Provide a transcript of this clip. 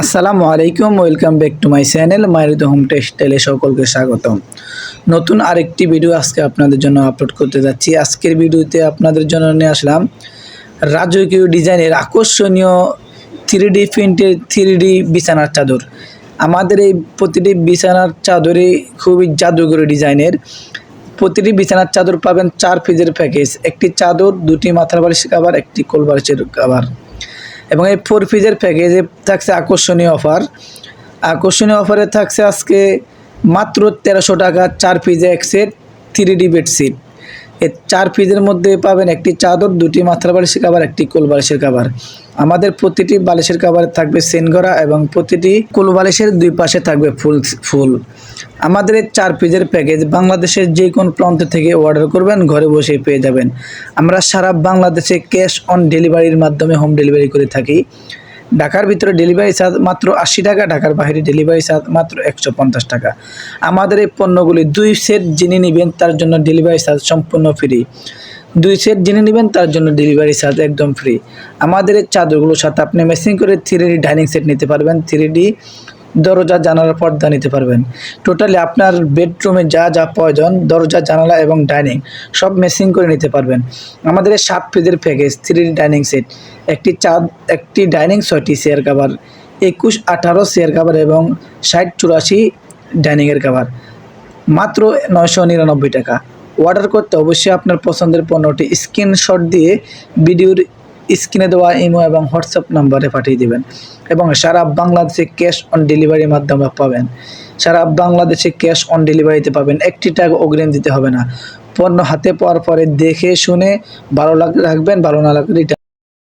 আসসালামু আলাইকুম, welcome back to my channel মাইরুদ হোম টেক্সটাইলে সকলকে স্বাগতম। নতুন আরেকটি ভিডিও আজকে আপনাদের জন্য আপলোড করতে যাচ্ছি। আজকের ভিডিওতে আপনাদের জন্য নিয়ে আসলাম রাজকীয় ডিজাইনের আকর্ষণীয় 3D প্রিন্টের 3D বিছানার চাদর। আমাদের এই প্রতিটি বিছানার চাদরই খুবই জাদুঘরী ডিজাইনের। প্রতিটি বিছানার চাদর পাবেন 4 পিসের প্যাকেজ, একটি চাদর, দুটি মাথার বালিশের কভার, একটি কোল বালিশের কভার। এবং এই 4 পিসের প্যাকেজে থাকছে আকর্ষণীয় অফারে থাকছে আজকে মাত্র 1300 টাকা 4 পিসে এক সেট 3D বেডশিট। এই 4 পিসের মধ্যে পাবেন একটি চাদর, দুটি মাথার বালিশের কভার, একটি কোল বালিশের কভার। আমাদের প্রতিটি বালিশের কভারে থাকবে চেইন করা এবং প্রতিটি কোল বালিশের দুই পাশে থাকবে ফুল। আমাদের এই 4 পিসের প্যাকেজ বাংলাদেশের যে কোনো প্রান্ত থেকে অর্ডার করবেন, ঘরে বসে পেয়ে যাবেন। আমরা সারা বাংলাদেশে ক্যাশ অন ডেলিভারির মাধ্যমে হোম ডেলিভারি করে থাকি। ঢাকার ভিতরে ডেলিভারি চার্জ মাত্র 80 টাকা, ঢাকার বাইরে ডেলিভারি চার্জ মাত্র 150 টাকা। আমাদের এই পণ্যগুলি 2 সেট যিনি নেবেন তার জন্য ডেলিভারি চার্জ সম্পূর্ণ ফ্রি। 2 সেট যিনি নেবেন তার জন্য ডেলিভারি চার্জ একদম ফ্রি। আমাদের এই চাদরগুলোর সাথে আপনি ম্যাচিং করে 3D ডাইনিং সেট নিতে পারবেন, 3D দরজা জানালার পর্দা নিতে পারবেন। টোটালি আপনার বেডরুমে যা যা প্রয়োজন, দরজা জানালা এবং ডাইনিং সব ম্যাচিং করে নিতে পারবেন। আমাদের এই 7 পিসের প্যাকেজ 3D ডাইনিং সেট, একটি ডাইনিং, 6টি চেয়ার কভার, 21-18 চেয়ার কভার এবং 60-84 ডাইনিংয়ের কভার, মাত্র 999 টাকা। অর্ডার করতে অবশ্যই আপনার পছন্দের পণ্যটি স্ক্রিনশট দিয়ে ভিডিওর স্ক্রিনে দেওয়া ইমো এবং হোয়াটসঅ্যাপ নাম্বারে পাঠিয়ে দেবেন এবং সারা বাংলাদেশে ক্যাশ অন ডেলিভারির মাধ্যমে পাবেন। সারা বাংলাদেশে ক্যাশ অন ডেলিভারিতে পাবেন, 1 টাকা অগ্রিম দিতে হবে না। পণ্য হাতে পাওয়ার পরে দেখে শুনে ভালো লাগলে রাখবেন, ভালো না লাগলে